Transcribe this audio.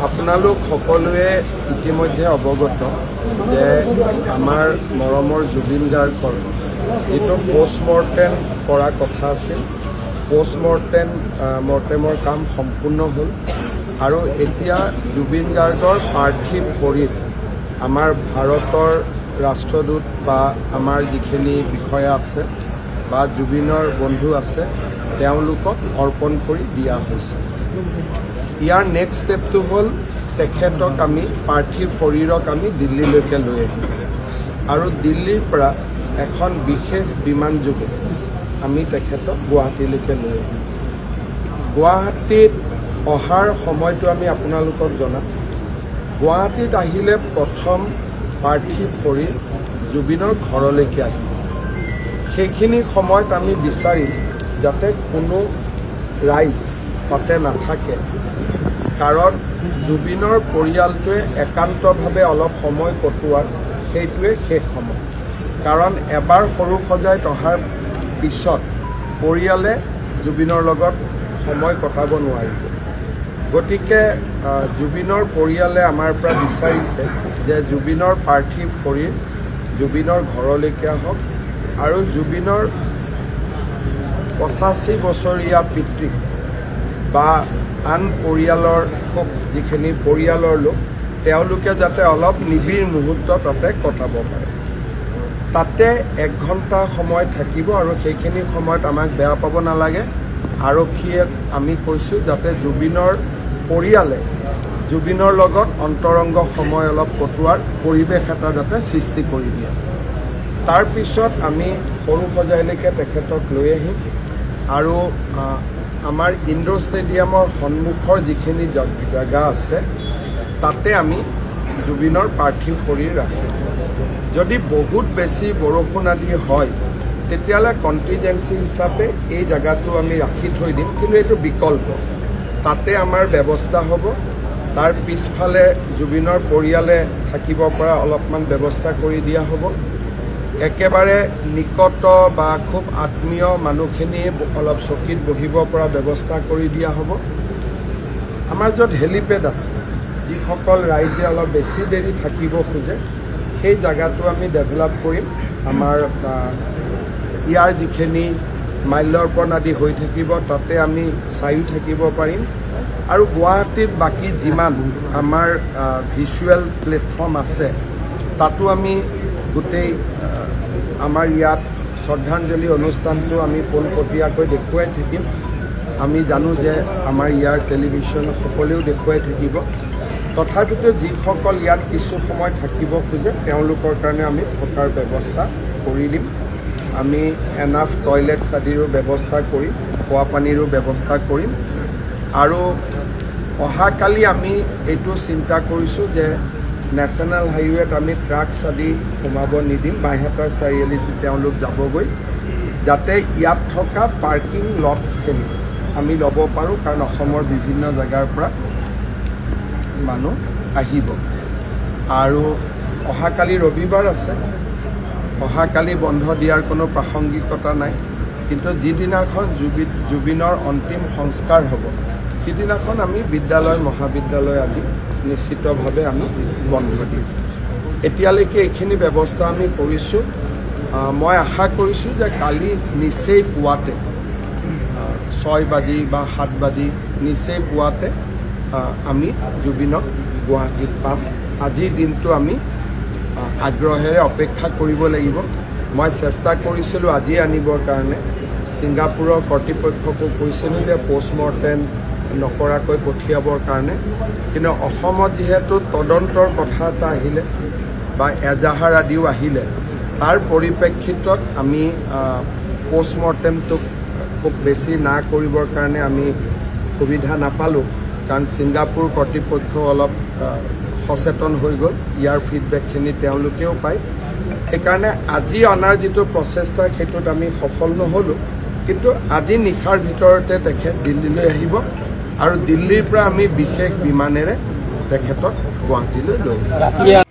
আপোনালোক সকলোৱে ইতিমধ্যে অৱগত যে আমাৰ মৰমৰ জুবিন গাৰ্গৰ যিটো পোষ্টমৰ্টেম কৰা কথা আছিল পোষ্টমৰ্টেমৰ কাম সম্পূৰ্ণ হ'ল আৰু এতিয়া জুবিন গাৰ্গৰ পাৰ্থিৱ শৰীৰ আমাৰ ভাৰতৰ ৰাষ্ট্ৰদূত বা আমাৰ যিখিনি বিষয়া আছে বা জুবিনৰ বন্ধু আছে তেওঁলোকক অৰ্পণ কৰি দিয়া হৈছে। ইয়াৰ নেক্সট ষ্টেপটো হ'ল তেখেতক আমি পাৰ্থিৱ শৰীৰক আমি দিল্লীলৈকে লৈ আহিম আৰু দিল্লীৰ পৰা এখন বিশেষ বিমান যোগে আমি তেখেতক গুৱাহাটীলৈকে লৈ আহিম। গুৱাহাটীত অহাৰ সময়টো আমি আপোনালোকক জনাম। গুৱাহাটীত আহিলে প্ৰথম পাৰ্থিৱ শৰীৰ জুবিনৰ ঘৰলৈকে আহিম। সেইখিনি সময়ত আমি বিচাৰিম যাতে কোনো ৰাইজ তাতে নাথাকে, কাৰণ জুবিনৰ পৰিয়ালটোৱে একান্তভাৱে অলপ সময় কটোৱাৰ সেইটোৱে শেষ সময়, কাৰণ এবাৰ সৰু সজাই অহাৰ পিছত পৰিয়ালে জুবিনৰ লগত সময় কটাব নোৱাৰিব। গতিকে জুবিনৰ পৰিয়ালে আমাৰ পৰা বিচাৰিছে যে জুবিনৰ পাৰ্থিৱ শৰীৰ জুবিনৰ ঘৰলৈকে আহক আৰু জুবিনৰ 85 বছৰীয়া পিতৃক বা আন পৰিয়ালৰ যিখিনি পৰিয়ালৰ লোক তেওঁলোকে যাতে অলপ নিবিড় মুহূৰ্ত তাতে কটাব পাৰে। তাতে 1 ঘণ্টা সময় থাকিব আৰু সেইখিনি সময়ত আমাক বেয়া পাব নালাগে। আৰক্ষীয়ে আমি কৈছোঁ যাতে জুবিনৰ পৰিয়ালে জুবিনৰ লগত অন্তৰংগ সময় অলপ কটোৱাৰ পৰিৱেশ এটা যাতে সৃষ্টি কৰি দিয়ে। তাৰপিছত আমি সৰু সজাইলৈকে তেখেতক লৈ আহিম আৰু আমাৰ ইণ্ডোৰ ষ্টেডিয়ামৰ সন্মুখৰ যিখিনি জেগা আছে তাতে আমি জুবিনৰ পাৰ্থিৱ শৰীৰ ৰাখিম। যদি বহুত বেছি বৰষুণ আদি হয় তেতিয়াহ'লে কণ্টিজেঞ্চি হিচাপে এই জেগাটো আমি ৰাখি থৈ দিম, কিন্তু এইটো বিকল্প। তাতে আমাৰ ব্যৱস্থা হ'ব। তাৰ পিছফালে জুবিনৰ পৰিয়ালে থাকিব পৰা অলপমান ব্যৱস্থা কৰি দিয়া হ'ব। একেবাৰে নিকট বা খুব আত্মীয় মানুহখিনিয়ে অলপ চকীত বহিব পৰা ব্যৱস্থা কৰি দিয়া হ'ব। আমাৰ য'ত হেলিপেড আছে, যিসকল ৰাইজে অলপ বেছি দেৰি থাকিব খোজে সেই জেগাটো আমি ডেভেলপ কৰিম। আমাৰ ইয়াৰ যিখিনি মাল্যৰ্পণ আদি হৈ থাকিব তাতে আমি চায়ো থাকিব পাৰিম আৰু গুৱাহাটীত বাকী যিমান আমাৰ ভিজুৱেল প্লেটফৰ্ম আছে তাতো আমি গোটেই আমাৰ ইয়াত শ্ৰদ্ধাঞ্জলি অনুষ্ঠানটো আমি পোনপটীয়াকৈ দেখুৱাই থাকিম। আমি জানো যে আমাৰ ইয়াৰ টেলিভিশ্যন সকলেও দেখুৱাই থাকিব। তথাপিতো যিসকল ইয়াত কিছু সময় থাকিব খোজে তেওঁলোকৰ কাৰণে আমি থকাৰ ব্যৱস্থা কৰি দিম। আমি এনাফ টয়লেটছ আদিৰো ব্যৱস্থা কৰিম, খোৱা পানীৰো ব্যৱস্থা কৰিম আৰু অহাকালি আমি এইটো চিন্তা কৰিছোঁ যে নেশ্যনেল হাইৱেত আমি ট্ৰাকছ আদি সোমাব নিদিম। বাইহাটা চাৰিআলিত তেওঁলোক যাবগৈ, যাতে ইয়াত থকা পাৰ্কিং লটছখিনি আমি ল'ব পাৰোঁ, কাৰণ অসমৰ বিভিন্ন জেগাৰ পৰা মানুহ আহিব। আৰু অহাকালি ৰবিবাৰ আছে, অহাকালি বন্ধ দিয়াৰ কোনো প্ৰাসংগিকতা নাই, কিন্তু যিদিনাখন জুবিনৰ অন্তিম সংস্কাৰ হ'ব সিদিনাখন আমি বিদ্যালয় মহাবিদ্যালয় আদি নিশ্চিতভাৱে আমি বন্ধ দিম। এতিয়ালৈকে এইখিনি ব্যৱস্থা আমি কৰিছোঁ। মই আশা কৰিছোঁ যে কালি নিচেই পুৱাতে 6 বাজি বা 7 বাজি নিচেই পুৱাতে আমি জুবিনক গুৱাহাটীত পাম। আজিৰ দিনটো আমি আগ্ৰহেৰে অপেক্ষা কৰিব লাগিব। মই চেষ্টা কৰিছিলোঁ আজি আনিবৰ কাৰণে, ছিংগাপুৰৰ কৰ্তৃপক্ষকো কৈছিলোঁ যে পোষ্টমৰ্টেম নকৰাকৈ পঠিয়াবৰ কাৰণে, কিন্তু অসমত যিহেতু তদন্তৰ কথা এটা আহিলে বা এজাহাৰ আদিও আহিলে, তাৰ পৰিপ্ৰেক্ষিতত আমি পোষ্টমৰ্টেমটোক খুব বেছি না কৰিবৰ কাৰণে আমি সুবিধা নাপালোঁ, কাৰণ ছিংগাপুৰ কৰ্তৃপক্ষ অলপ সচেতন হৈ গ'ল। ইয়াৰ ফিডবেকখিনি তেওঁলোকেও পায়। সেইকাৰণে আজি অনাৰ যিটো প্ৰচেষ্টা সেইটোত আমি সফল নহ'লোঁ, কিন্তু আজি নিশাৰ ভিতৰতে তেখেত দিল্লীলৈ আহিব আৰু দিল্লীৰ পৰা আমি বিশেষ বিমানেৰে তেখেতক গুৱাহাটীলৈ লৈ আহিম।